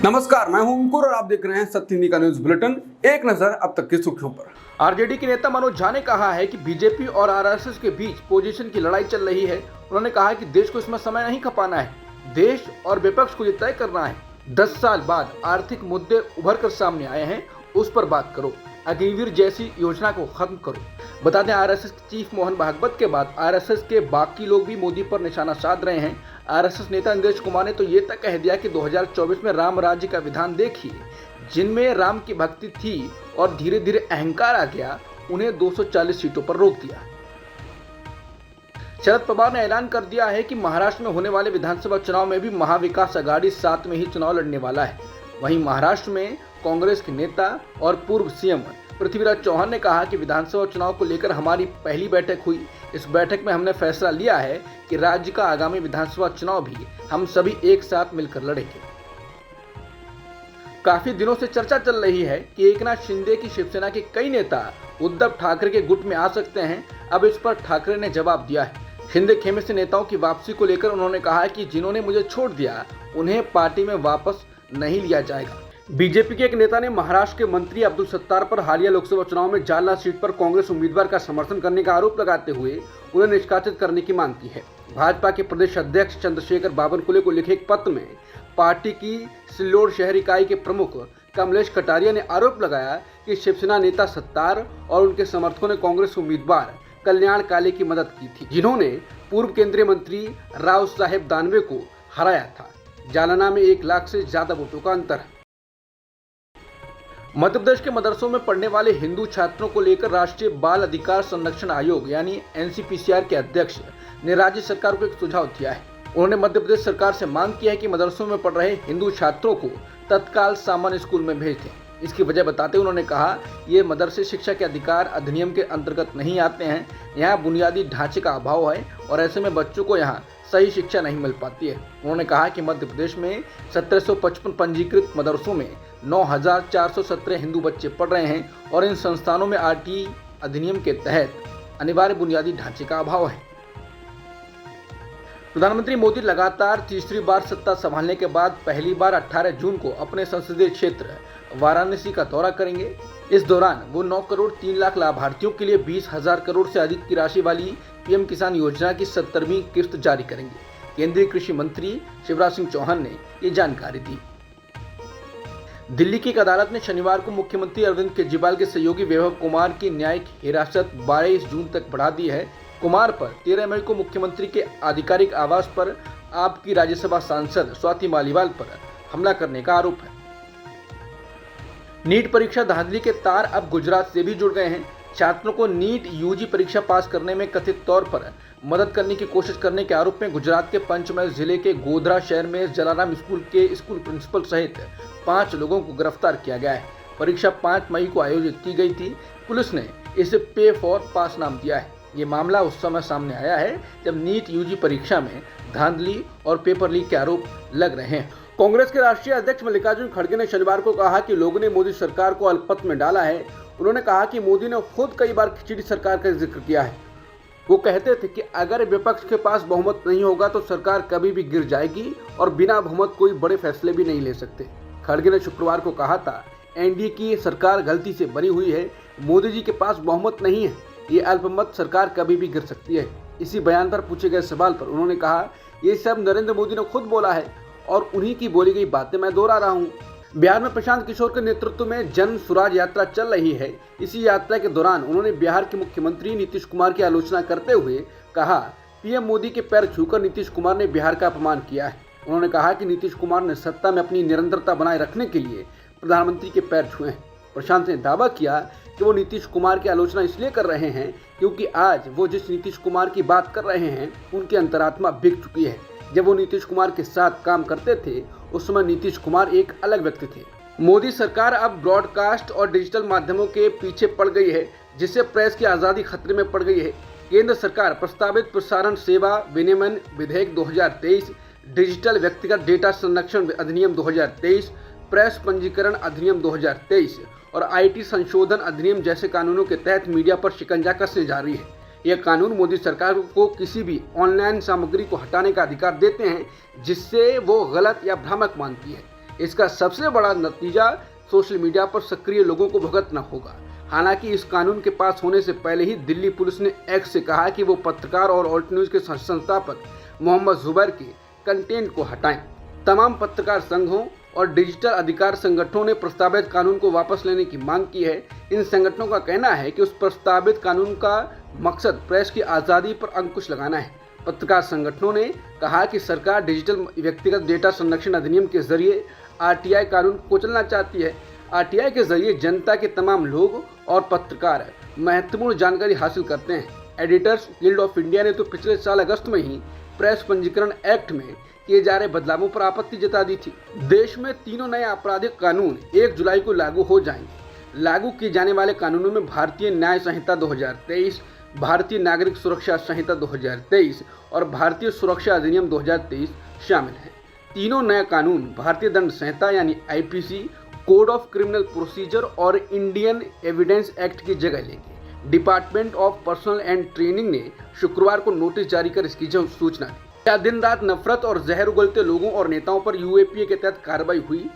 नमस्कार, मैं हूं अंकुर और आप देख रहे हैं सत्य हिंदी का न्यूज बुलेटिन। एक नजर अब तक की सुर्खियों पर। आरजेडी के नेता मनोज झा ने कहा है कि बीजेपी और आरएसएस के बीच पोजीशन की लड़ाई चल रही है। उन्होंने कहा कि देश को इसमें समय नहीं खपाना है, देश और विपक्ष को ये तय करना है। 10 साल बाद आर्थिक मुद्दे उभर कर सामने आए हैं, उस पर बात करो। अग्निवीर जैसी योजना को खत्म करो। बता दें, आरएसएस के चीफ मोहन भागवत के बाद आरएसएस के बाकी लोग भी मोदी पर निशाना साध रहे हैं। आरएसएस नेता नीतीश कुमार ने तो ये तक कह दिया कि 2024 में राम राज्य का विधान देखिए, जिनमें राम की भक्ति थी और धीरे धीरे अहंकार आ गया, उन्हें 240 सीटों पर रोक दिया। शरद पवार ने ऐलान कर दिया है कि महाराष्ट्र में होने वाले विधानसभा चुनाव में भी महाविकास अघाड़ी साथ में ही चुनाव लड़ने वाला है। वहीं महाराष्ट्र में कांग्रेस के नेता और पूर्व सीएम पृथ्वीराज चौहान ने कहा कि विधानसभा चुनाव को लेकर हमारी पहली बैठक हुई। इस बैठक में हमने फैसला लिया है कि राज्य का आगामी विधानसभा चुनाव भी हम सभी एक साथ मिलकर लड़ेंगे। काफी दिनों से चर्चा चल रही है कि एकनाथ शिंदे की शिवसेना के कई नेता उद्धव ठाकरे के गुट में आ सकते हैं। अब इस पर ठाकरे ने जवाब दिया है। शिंदे खेमे से नेताओं की वापसी को लेकर उन्होंने कहा कि जिन्होंने मुझे छोड़ दिया उन्हें पार्टी में वापस नहीं लिया जाएगा। बीजेपी के एक नेता ने महाराष्ट्र के मंत्री अब्दुल सत्तार पर हालिया लोकसभा चुनाव में जालना सीट पर कांग्रेस उम्मीदवार का समर्थन करने का आरोप लगाते हुए उन्हें निष्कासित करने की मांग की है। भाजपा के प्रदेश अध्यक्ष चंद्रशेखर बावनकुले को लिखे एक पत्र में पार्टी की सिल्लोड शहर इकाई के प्रमुख कमलेश कटारिया ने आरोप लगाया कि शिवसेना नेता सत्तार और उनके समर्थकों ने कांग्रेस उम्मीदवार कल्याण काले की मदद की थी, जिन्होंने पूर्व केंद्रीय मंत्री राव साहेब दानवे को हराया था। जालना में 1 लाख से ज्यादा वोटों का अंतर है। मध्य प्रदेश के मदरसों में पढ़ने वाले हिंदू छात्रों को लेकर राष्ट्रीय बाल अधिकार संरक्षण आयोग यानी एनसीपीसीआर के अध्यक्ष ने राज्य सरकार को एक सुझाव दिया है। उन्होंने मध्य प्रदेश सरकार से मांग की है कि मदरसों में पढ़ रहे हिंदू छात्रों को तत्काल सामान्य स्कूल में भेज दें। इसकी वजह बताते उन्होंने कहा, ये मदरसे शिक्षा के अधिकार अधिनियम के अंतर्गत नहीं आते हैं। यहाँ बुनियादी ढांचे का अभाव है और ऐसे में बच्चों को यहाँ सही शिक्षा नहीं मिल पाती है। उन्होंने कहा कि मध्य प्रदेश में 1755 पंजीकृत मदरसों में 9,417 हिंदू बच्चे पढ़ रहे हैं और इन संस्थानों में आरटीई अधिनियम के तहत अनिवार्य बुनियादी ढांचे का अभाव है। प्रधानमंत्री मोदी लगातार तीसरी बार सत्ता संभालने के बाद पहली बार 18 जून को अपने संसदीय क्षेत्र वाराणसी का दौरा करेंगे। इस दौरान वो 9 करोड़ 3 लाख लाभार्थियों के लिए 20,000 करोड़ से अधिक की राशि वाली पीएम किसान योजना की 70वीं किस्त जारी करेंगे। केंद्रीय कृषि मंत्री शिवराज सिंह चौहान ने ये जानकारी दी। दिल्ली की एक अदालत ने शनिवार को मुख्यमंत्री अरविंद केजरीवाल के सहयोगी वैभव कुमार की न्यायिक हिरासत 22 जून तक बढ़ा दी है। कुमार पर 13 मई को मुख्यमंत्री के आधिकारिक आवास पर आपकी राज्यसभा सांसद स्वाति मालीवाल पर हमला करने का आरोप है। नीट परीक्षा धांधली के तार अब गुजरात से भी जुड़ गए हैं। छात्रों को नीट यूजी परीक्षा पास करने में कथित तौर पर मदद करने की कोशिश करने के आरोप में गुजरात के पंचमहल जिले के गोधरा शहर में जलाराम स्कूल के स्कूल प्रिंसिपल सहित 5 लोगों को गिरफ्तार किया गया है। परीक्षा 5 मई को आयोजित की गई थी। पुलिस ने इसे पे फॉर पास नाम दिया है। ये मामला उस समय सामने आया है जब नीट यूजी परीक्षा में धांधली और पेपर लीक के आरोप लग रहे हैं। कांग्रेस के राष्ट्रीय अध्यक्ष मल्लिकार्जुन खड़गे ने शनिवार को कहा कि लोगों ने मोदी सरकार को अल्पमत में डाला है। उन्होंने कहा कि मोदी ने खुद कई बार खिचड़ी सरकार का जिक्र किया है। वो कहते थे कि अगर विपक्ष के पास बहुमत नहीं होगा तो सरकार कभी भी गिर जाएगी और बिना बहुमत कोई बड़े फैसले भी नहीं ले सकते। खड़गे ने शुक्रवार को कहा था, एनडीए की सरकार गलती से बनी हुई है, मोदी जी के पास बहुमत नहीं है, ये अल्पमत सरकार कभी भी गिर सकती है। इसी बयान पर पूछे गए सवाल पर उन्होंने कहा, ये सब नरेंद्र मोदी ने खुद बोला है और उन्हीं की बोली गई बातें मैं दोहरा रहा हूँ। बिहार में प्रशांत किशोर के नेतृत्व में जन सुराज यात्रा चल रही है। इसी यात्रा के दौरान उन्होंने बिहार के मुख्यमंत्री नीतीश कुमार की आलोचना करते हुए कहा, पीएम मोदी के पैर छूकर नीतीश कुमार ने बिहार का अपमान किया है। उन्होंने कहा कि नीतीश कुमार ने सत्ता में अपनी निरंतरता बनाए रखने के लिए प्रधानमंत्री के पैर छुए हैं। प्रशांत ने दावा किया कि वो नीतीश कुमार की आलोचना इसलिए कर रहे हैं क्योंकि आज वो जिस नीतीश कुमार की बात कर रहे हैं उनकी अंतरात्मा बिक चुकी है। जब वो नीतीश कुमार के साथ काम करते थे उस समय नीतीश कुमार एक अलग व्यक्ति थे। मोदी सरकार अब ब्रॉडकास्ट और डिजिटल माध्यमों के पीछे पड़ गई है, जिससे प्रेस की आज़ादी खतरे में पड़ गई है। केंद्र सरकार प्रस्तावित प्रसारण सेवा विनियमन विधेयक 2023, डिजिटल व्यक्तिगत डेटा संरक्षण अधिनियम 2023, प्रेस पंजीकरण अधिनियम 2023 और आईटी संशोधन अधिनियम जैसे कानूनों के तहत मीडिया पर शिकंजा कसने जा रही है। यह कानून मोदी सरकार को किसी भी ऑनलाइन सामग्री को हटाने का अधिकार देते हैं जिससे वो गलत या भ्रामक मानती है। इसका सबसे बड़ा नतीजा सोशल मीडिया पर सक्रिय लोगों को भुगतना होगा। हालांकि इस कानून के पास होने से पहले ही दिल्ली पुलिस ने एक्स से कहा कि वो पत्रकार और ऑल्ट न्यूज के संस्थापक मोहम्मद जुबैर के कंटेंट को हटाएं। तमाम पत्रकार संघों और डिजिटल अधिकार संगठनों ने प्रस्तावित कानून को वापस लेने की मांग की है। इन संगठनों का कहना है कि उस प्रस्तावित कानून का मकसद प्रेस की आज़ादी पर अंकुश लगाना है। पत्रकार संगठनों ने कहा कि सरकार डिजिटल व्यक्तिगत डेटा संरक्षण अधिनियम के जरिए आरटीआई कानून को कुचलना चाहती है। आरटीआई के जरिए जनता के तमाम लोग और पत्रकार महत्वपूर्ण जानकारी हासिल करते हैं। एडिटर्स गिल्ड ऑफ इंडिया ने तो पिछले साल अगस्त में ही प्रेस पंजीकरण एक्ट में किए जा रहे बदलावों पर आपत्ति जता दी थी। देश में तीनों नए आपराधिक कानून 1 जुलाई को लागू हो जाएंगे। लागू किए जाने वाले कानूनों में भारतीय न्याय संहिता 2023, भारतीय नागरिक सुरक्षा संहिता 2023 और भारतीय सुरक्षा अधिनियम 2023 शामिल हैं। तीनों नए कानून भारतीय दंड संहिता यानी IPC, code of criminal procedure और इंडियन एविडेंस एक्ट की जगह लेंगे। Department of personal and training ने शुक्रवार को नोटिस जारी कर इसकी सूचना दी। क्या दिन रात नफरत और जहर उगलते लोगों और नेताओं पर यूएपीए के तहत कार्रवाई हुई,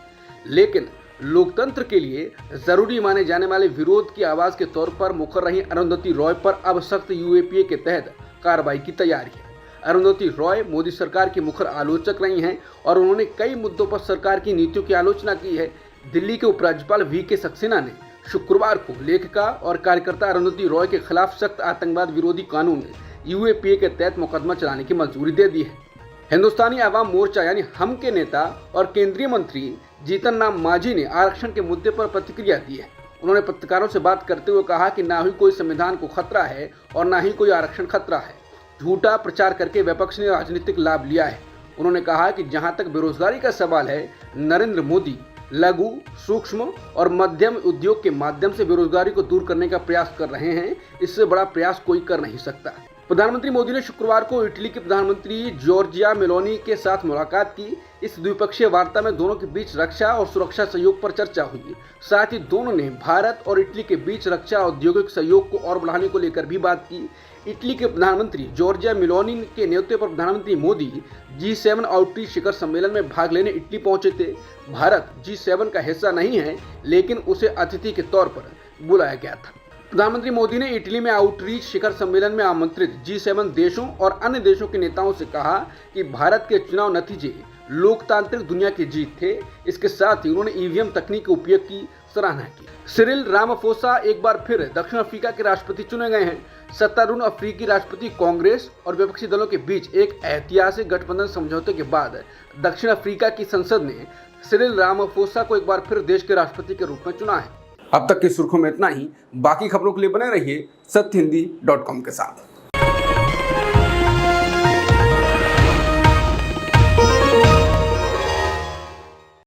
लेकिन लोकतंत्र के लिए जरूरी माने जाने वाले विरोध की आवाज के तौर पर मुखर रही अरुंधति रॉय पर अब सख्त यूएपीए के तहत कार्रवाई की तैयारी है। अरुंधति रॉय मोदी सरकार की मुखर आलोचक रही हैं और उन्होंने कई मुद्दों पर सरकार की नीतियों की आलोचना की है। दिल्ली के उपराज्यपाल वीके सक्सेना ने शुक्रवार को लेखिका और कार्यकर्ता अरुंधति रॉय के खिलाफ सख्त आतंकवाद विरोधी कानून यूएपीए के तहत मुकदमा चलाने की मंजूरी दे दी है। हिंदुस्तानी आवाम मोर्चा यानी हम के नेता और केंद्रीय मंत्री जीतन राम मांझी ने आरक्षण के मुद्दे पर प्रतिक्रिया दी है। उन्होंने पत्रकारों से बात करते हुए कहा कि ना ही कोई संविधान को खतरा है और ना ही कोई आरक्षण खतरा है। झूठा प्रचार करके विपक्ष ने राजनीतिक लाभ लिया है। उन्होंने कहा कि जहां तक बेरोजगारी का सवाल है, नरेंद्र मोदी लघु, सूक्ष्म और मध्यम उद्योग के माध्यम से बेरोजगारी को दूर करने का प्रयास कर रहे हैं। इससे बड़ा प्रयास कोई कर नहीं सकता। प्रधानमंत्री मोदी ने शुक्रवार को इटली के प्रधानमंत्री जॉर्जिया मेलोनी के साथ मुलाकात की। इस द्विपक्षीय वार्ता में दोनों के बीच रक्षा और सुरक्षा सहयोग पर चर्चा हुई। साथ ही दोनों ने भारत और इटली के बीच रक्षा औद्योगिक सहयोग को और बढ़ाने को लेकर भी बात की। इटली के प्रधानमंत्री जॉर्जिया मेलोनी के नेतृत्व पर प्रधानमंत्री मोदी G7 आउटरीच शिखर सम्मेलन में भाग लेने इटली पहुंचे थे। भारत G7 का हिस्सा नहीं है, लेकिन उसे अतिथि के तौर पर बुलाया गया था। प्रधानमंत्री मोदी ने इटली में आउटरीच शिखर सम्मेलन में आमंत्रित G7 देशों और अन्य देशों के नेताओं से कहा कि भारत के चुनाव नतीजे लोकतांत्रिक दुनिया की जीत थे। इसके साथ ही उन्होंने ईवीएम तकनीक के उपयोग की सराहना की। सिरिल रामाफोसा एक बार फिर दक्षिण अफ्रीका के राष्ट्रपति चुने गए हैं। सत्तारूढ़ अफ्रीकी राष्ट्रपति कांग्रेस और विपक्षी दलों के बीच एक ऐतिहासिक गठबंधन समझौते के बाद दक्षिण अफ्रीका की संसद ने सिरिल रामाफोसा को एक बार फिर देश के राष्ट्रपति के रूप में चुना है। अब तक की सुर्खियों में इतना ही। बाकी खबरों के लिए बने रहिए सत्यहिंदी.com के साथ।